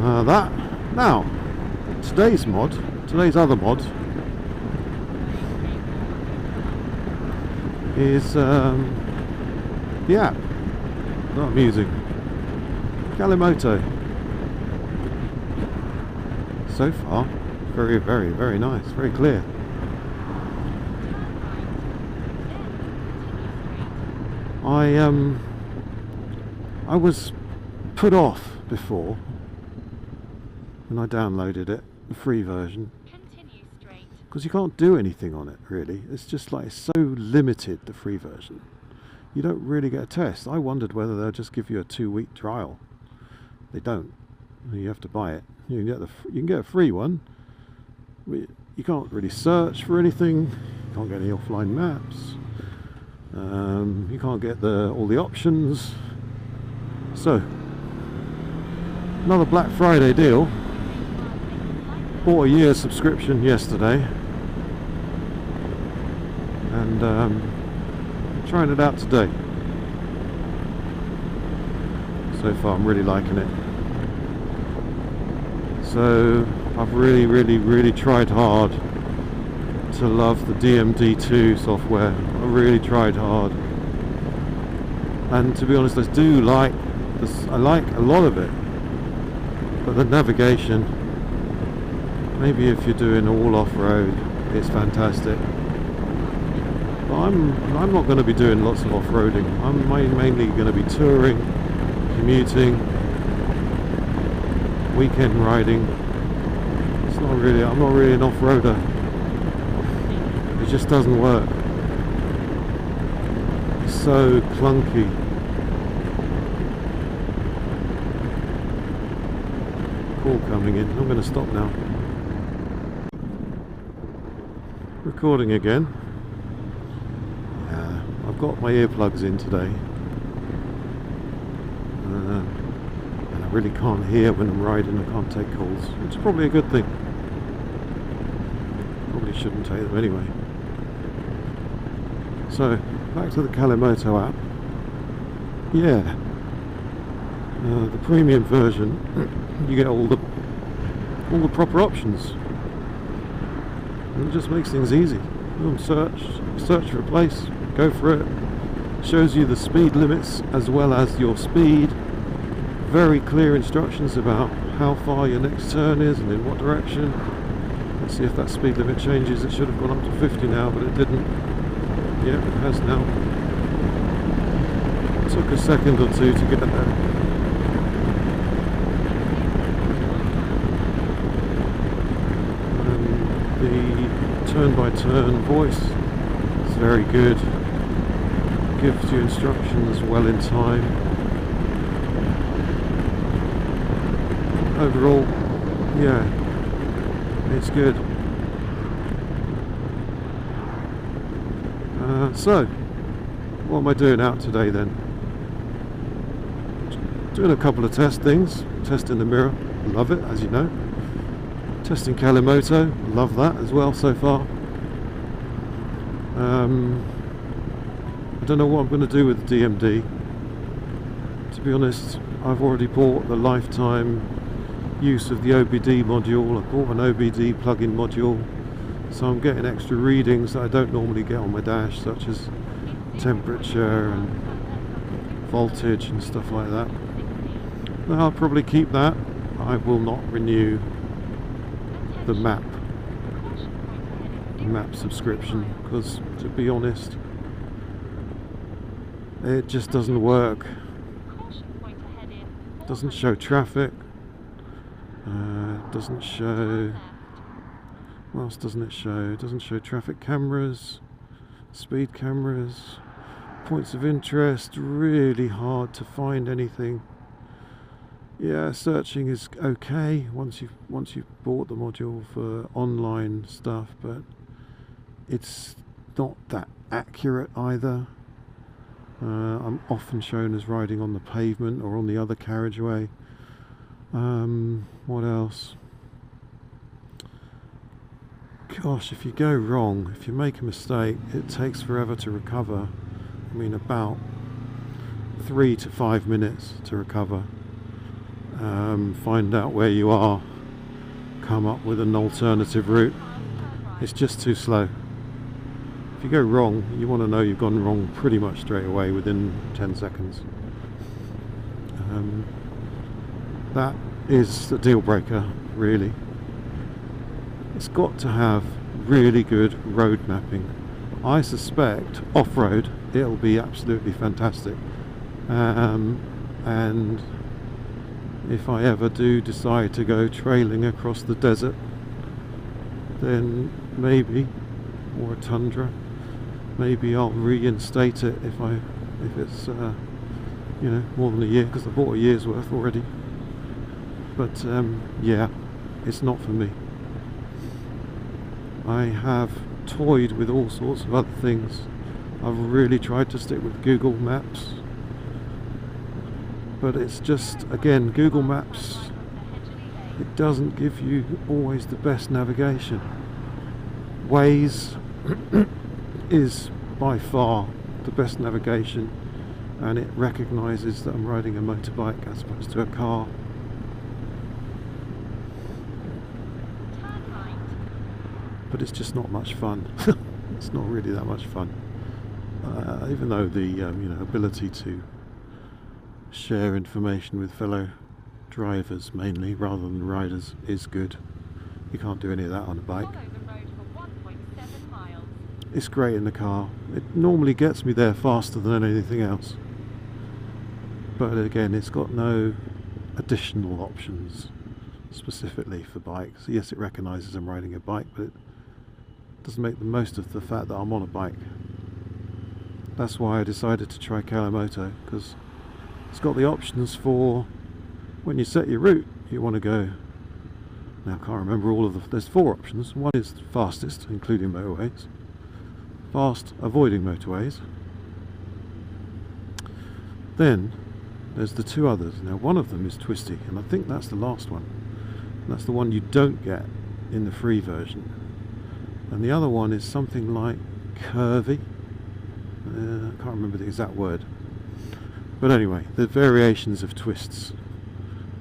Now, today's other mod, is the app, not music, Kalimoto. So far, very, very, very nice, very clear. I was put off before when I downloaded it, the free version, because you can't do anything on it really. It's just like so limited, the free version. You don't really get a test. I wondered whether they'll just give you a 2-week trial. They don't. You have to buy it. You can get a free one. You can't really search for anything. You can't get any offline maps. You can't get all the options. So, another Black Friday deal. Bought a year's subscription yesterday, and trying it out today. So far I'm really liking it. So I've really, really, really tried hard to love the DMD2 software. I really tried hard, and to be honest, I do like this. I like a lot of it, but the navigation, maybe if you're doing all off-road, it's fantastic. But I'm not going to be doing lots of off-roading. I'm mainly going to be touring, commuting, weekend riding. I'm not really an off-roader. It just doesn't work. It's so clunky. Call coming in. I'm going to stop now. Recording again. I've got my earplugs in today, and I really can't hear when I'm riding. I can't take calls, which is probably a good thing. Probably shouldn't take them anyway. So back to the Kalimoto app. Yeah, the premium version, you get all the proper options. And it just makes things easy. Search for a place, go for it. Shows you the speed limits as well as your speed. Very clear instructions about how far your next turn is and in what direction. Let's see if that speed limit changes. It should have gone up to 50 now, but it didn't. Yeah, it has now. It took a second or two to get there. The turn-by-turn voice is very good. Gives you instructions well in time. Overall, yeah, it's good. So, what am I doing out today then? Doing a couple of test things. Testing the mirror, love it, as you know. Testing Kalimoto, love that as well so far. I don't know what I'm going to do with the DMD. To be honest, I've already bought the lifetime use of the OBD module. I bought an OBD plug-in module, so I'm getting extra readings that I don't normally get on my dash, such as temperature and voltage and stuff like that. Now, I'll probably keep that. I will not renew the map subscription, because to be honest, it just doesn't work. Doesn't show traffic, doesn't show, what else doesn't it show? It doesn't show traffic cameras, speed cameras, points of interest. Really hard to find anything. Yeah, searching is okay once you've bought the module for online stuff, but it's not that accurate either. I'm often shown as riding on the pavement or on the other carriageway. What else? Gosh, if you go wrong, if you make a mistake, it takes forever to recover. I mean, about 3 to 5 minutes to recover. find out where you are, come up with an alternative route. It's just too slow. If you go wrong, you want to know you've gone wrong pretty much straight away within 10 seconds. That is a deal breaker, really. It's got to have really good road mapping. I suspect off-road it'll be absolutely fantastic, and if I ever do decide to go trailing across the desert, then maybe, or a tundra, maybe I'll reinstate it if it's you know, more than a year, because I bought a year's worth already. But yeah, it's not for me. I have toyed with all sorts of other things. I've really tried to stick with Google Maps, but it's just, again, Google Maps, it doesn't give you always the best navigation. Waze is by far the best navigation, and it recognises that I'm riding a motorbike as opposed to a car. But it's just not much fun. It's not really that much fun. Even though the you know, ability to share information with fellow drivers mainly rather than riders is good. You can't do any of that on a bike. It's great in the car. It normally gets me there faster than anything else. But again, it's got no additional options specifically for bikes. Yes, it recognises I'm riding a bike, but it doesn't make the most of the fact that I'm on a bike. That's why I decided to try Kalamoto, because it's got the options for when you set your route. You want to go, now I can't remember all of the, there's 4 options. One is fastest, including motorways, fast avoiding motorways. Then there's the 2 others. Now one of them is twisty, and I think that's the last one. That's the one you don't get in the free version. And the other one is something like curvy. I can't remember the exact word. But anyway, the variations of twists.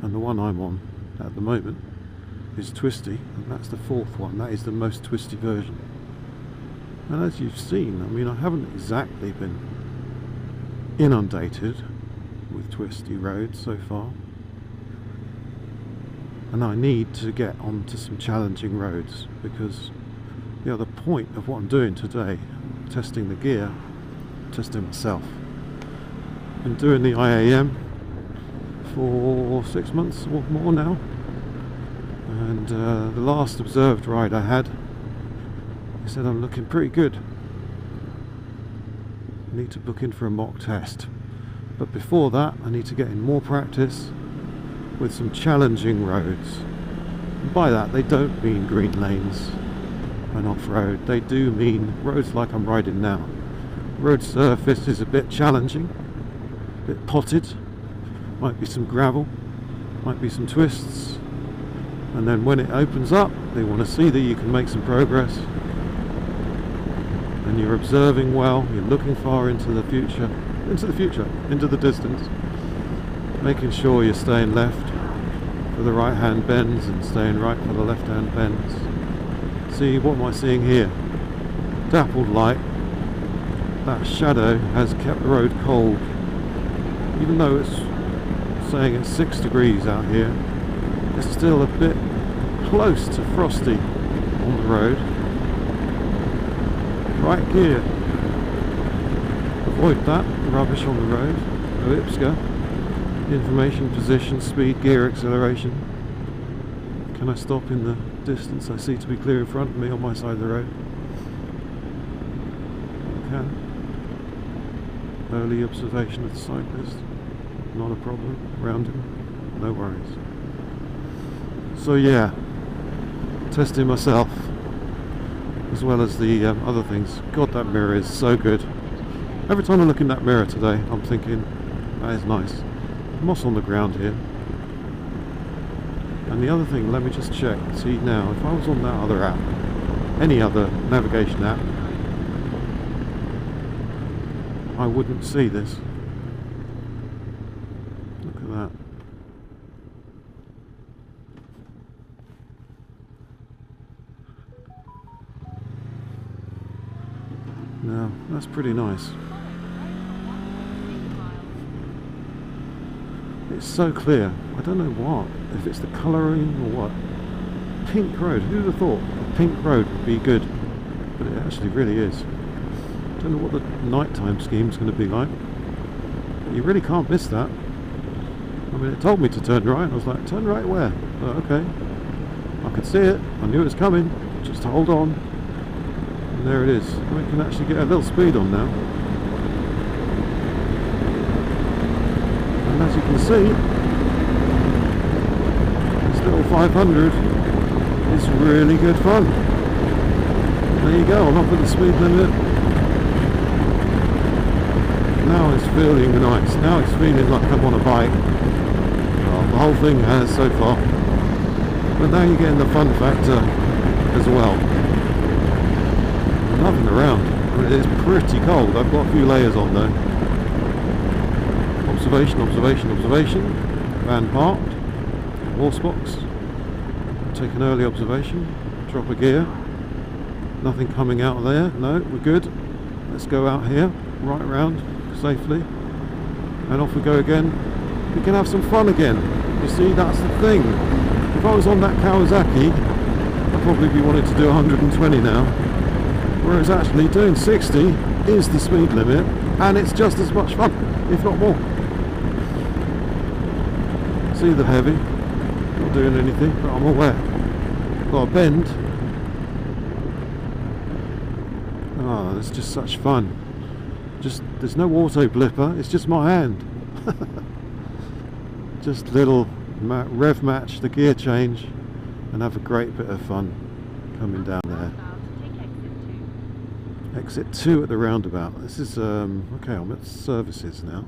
And the one I'm on at the moment is twisty, and that's the 4th one. That is the most twisty version. And as you've seen, I mean, I haven't exactly been inundated with twisty roads so far. And I need to get onto some challenging roads, because the other point of what I'm doing today, testing the gear, testing myself. Been doing the IAM for 6 months or more now, and the last observed ride I had, he said I'm looking pretty good. I need to book in for a mock test, but before that I need to get in more practice with some challenging roads. And by that they don't mean green lanes and off-road, they do mean roads like I'm riding now. Road surface is a bit challenging, a bit potted, might be some gravel, might be some twists, and then when it opens up they want to see that you can make some progress, and you're observing well, you're looking far into the future, into the distance, making sure you're staying left for the right hand bends and staying right for the left hand bends. See, what am I seeing here? Dappled light. That shadow has kept the road cold. Even though it's saying it's 6 degrees out here, it's still a bit close to frosty on the road. Right gear. Avoid that rubbish on the road. Ellipska. Information, position, speed, gear, acceleration. Can I stop in the distance I see to be clear in front of me on my side of the road? I can. Early observation of the cyclist. Not a problem. Around him. No worries. So yeah, testing myself as well as the other things. God, that mirror is so good. Every time I look in that mirror today, I'm thinking, that is nice. Moss on the ground here. And the other thing, let me just check. See now, if I was on that other app, any other navigation app, I wouldn't see this. Look at that. That's pretty nice. It's so clear. I don't know what, if it's the colouring or what. Pink road. Who would have thought a pink road would be good? But it actually really is. Don't know what the nighttime scheme's going to be like. But you really can't miss that. I mean, it told me to turn right. I was like, turn right where? Oh, okay. I could see it. I knew it was coming. Just hold on. And there it is. We can actually get a little speed on now. And as you can see, this little 500 is really good fun. There you go. I'm up at the speed limit. Now it's feeling nice. Now it's feeling like I'm on a bike. Well, the whole thing has so far. But now you're getting the fun factor as well. Nothing around. I mean, it's pretty cold. I've got a few layers on though. Observation, observation, observation. Van parked. Horse box. Take an early observation. Drop a gear. Nothing coming out there. No, we're good. Let's go out here. Right round safely. And off we go again. We can have some fun again. You see, that's the thing. If I was on that Kawasaki, I'd probably be wanting to do 120 now. Whereas actually doing 60 is the speed limit, and it's just as much fun, if not more. See the heavy, not doing anything, but I'm aware. Got a bend. Oh, it's just such fun. Just, there's no auto blipper, it's just my hand. Just little rev match, the gear change, and have a great bit of fun coming down there. Exit 2 at the roundabout. This is, okay, I'm at services now.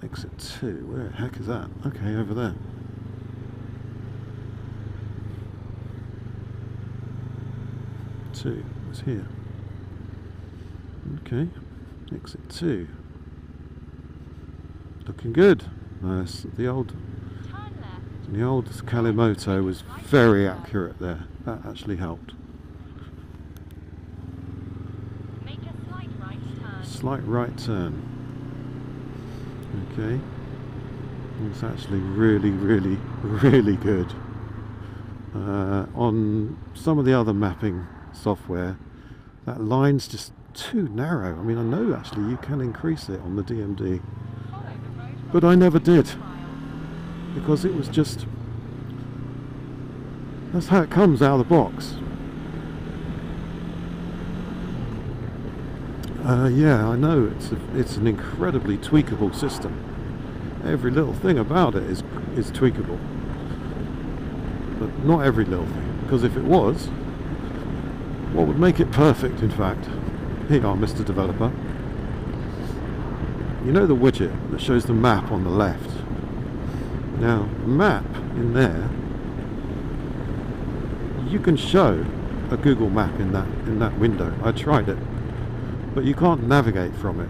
Exit 2, where the heck is that? Okay, over there. Two, it's here. Okay, exit 2. Looking good. Nice. The old Kalimoto was very accurate there. That actually helped. Make a slight right turn. Slight right turn. Okay. It's actually really, really, really good. On some of the other mapping software, that line's just too narrow. I mean, I know actually you can increase it on the DMD, but I never did, because it was just, that's how it comes out of the box. Yeah, I know it's an incredibly tweakable system. Every little thing about it is tweakable, but not every little thing, because if it was, what would make it perfect, in fact? Here you are, Mr. Developer. You know the widget that shows the map on the left? Now, the map in there, you can show a Google map in that window. I tried it, but you can't navigate from it.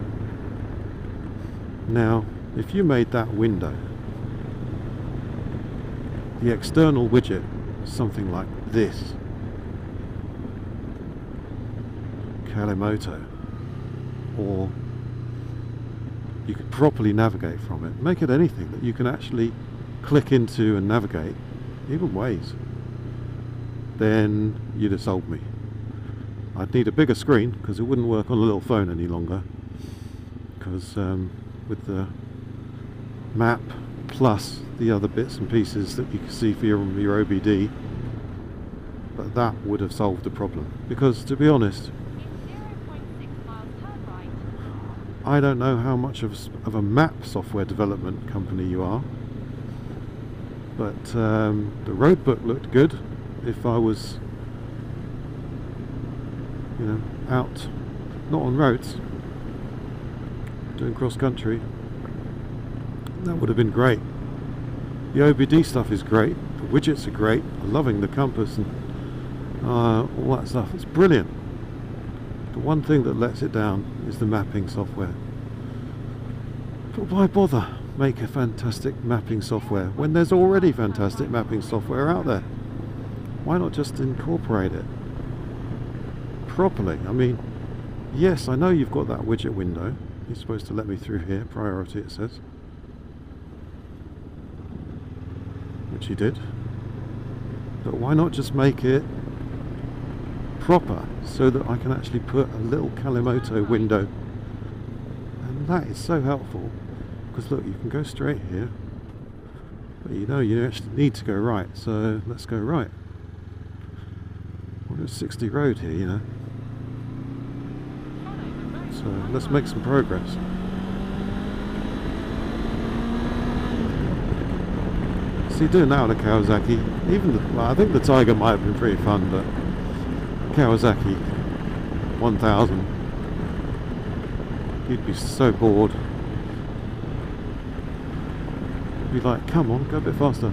Now, if you made that window, the external widget, something like this, Kalimoto, or you could properly navigate from it. Make it anything that you can actually click into and navigate, even Waze. Then you'd have sold me. I'd need a bigger screen because it wouldn't work on a little phone any longer. Because with the map plus the other bits and pieces that you can see for your OBD, but that would have solved the problem. Because to be honest, I don't know how much of a map software development company you are, but the road book looked good. If I was, you know, out, not on roads, doing cross country, that would have been great. The OBD stuff is great, the widgets are great, I'm loving the compass and all that stuff, it's brilliant. The one thing that lets it down is the mapping software. But why bother make a fantastic mapping software when there's already fantastic mapping software out there? Why not just incorporate it properly? I mean, Yes, I know you've got that widget window. You're supposed to let me through here. Priority, it says. Which you did. But why not just make it proper so that I can actually put a little Kalimoto window? And that is so helpful. Because look, you can go straight here. But you know you actually need to go right. So let's go right. We're at 60 road here, you know. So let's make some progress. See, doing that on a Kawasaki, well, I think the Tiger might have been pretty fun, but Kawasaki 1000, you'd be so bored. You'd be like, come on, go a bit faster.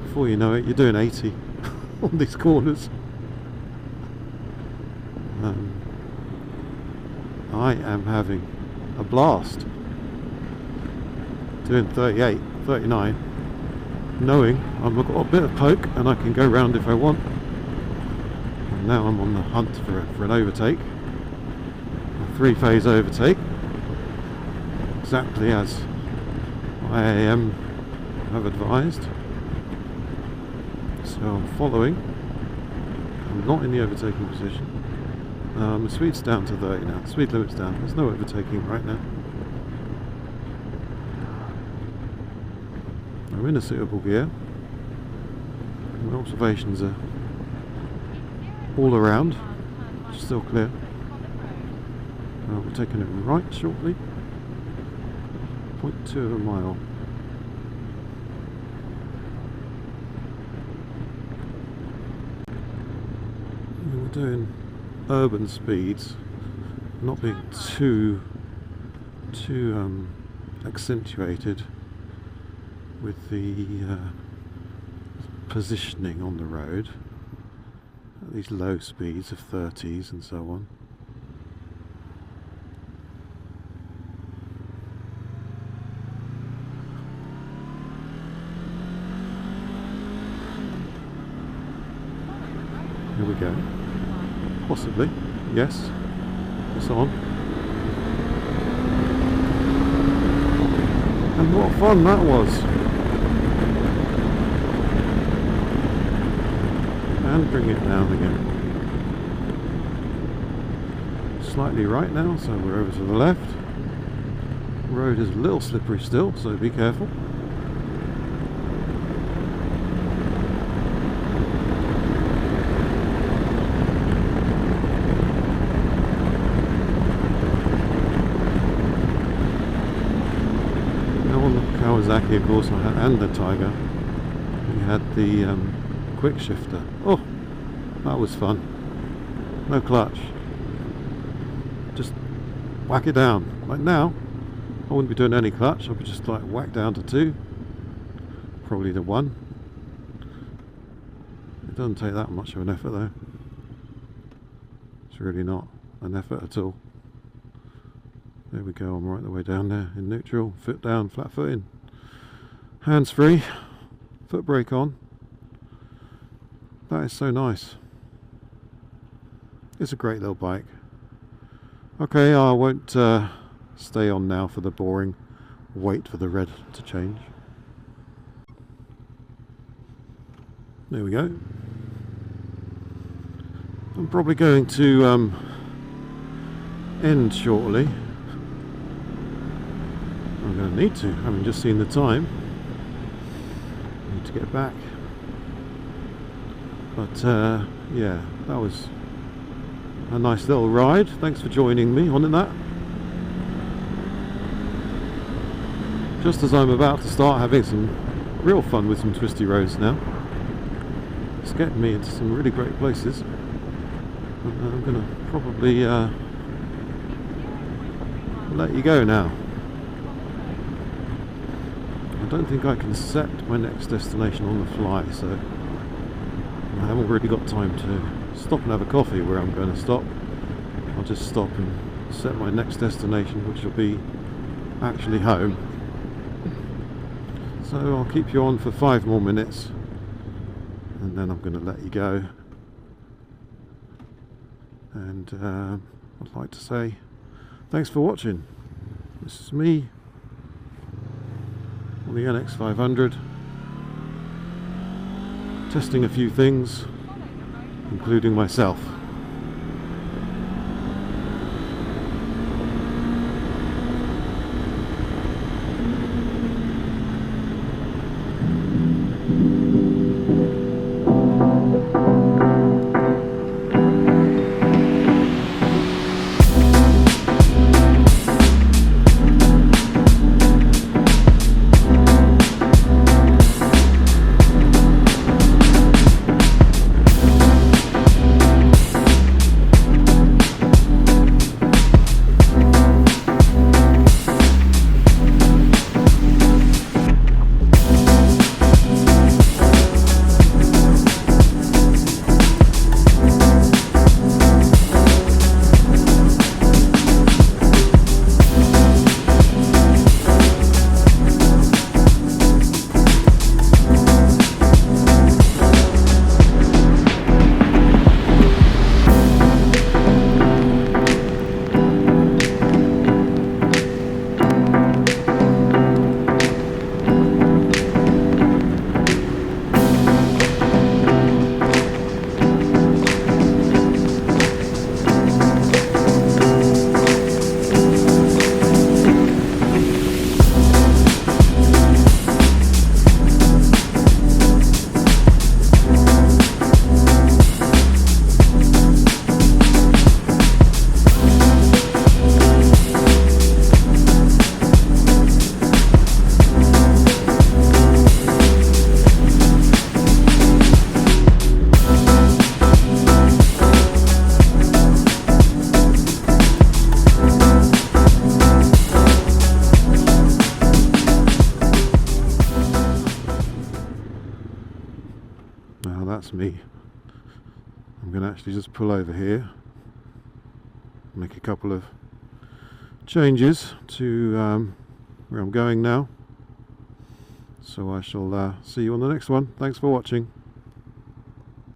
Before you know it, you're doing 80 on these corners. I am having a blast doing 38, 39, knowing I've got a bit of poke and I can go round if I want. And now I'm on the hunt for an overtake, a 3-phase overtake, exactly as I have advised. So I'm following. I'm not in the overtaking position. The speed's down to 30 now. The speed limit's down. There's no overtaking right now. I'm in a suitable gear. My observations are all around. Still clear. We're taking it right shortly. 0.2 of a mile. We're doing urban speeds, not being too accentuated with the positioning on the road at these low speeds of 30s and so on. Here we go. Possibly, yes. It's on. And what fun that was! And bring it down again. Slightly right now, so we're over to the left. The road is a little slippery still, so be careful. Kawasaki, of course, and the Tiger, we had the quick shifter. Oh, that was fun. No clutch, just whack it down. Like now, I wouldn't be doing any clutch. I would just like whack down to 2, probably to 1. It doesn't take that much of an effort though. It's really not an effort at all. There we go, I'm right the way down there in neutral, foot down, flat footing. Hands free, foot brake on. That is so nice. It's a great little bike. Okay, I won't stay on now for the boring wait for the red to change. There we go. I'm probably going to end shortly. I'm going to need to, having just seen the time. I need to get back. But yeah, that was a nice little ride. Thanks for joining me on that. Just as I'm about to start having some real fun with some twisty roads now. It's getting me into some really great places. I'm going to probably let you go now. I don't think I can set my next destination on the fly, so I haven't really got time to stop and have a coffee where I'm going to stop. I'll just stop and set my next destination, which will be actually home. So I'll keep you on for 5 more minutes and then I'm going to let you go. And I'd like to say thanks for watching. This is me on the NX500, testing a few things, including myself. Now that's me. I'm going to actually just pull over here, make a couple of changes to where I'm going now. So I shall see you on the next one. Thanks for watching.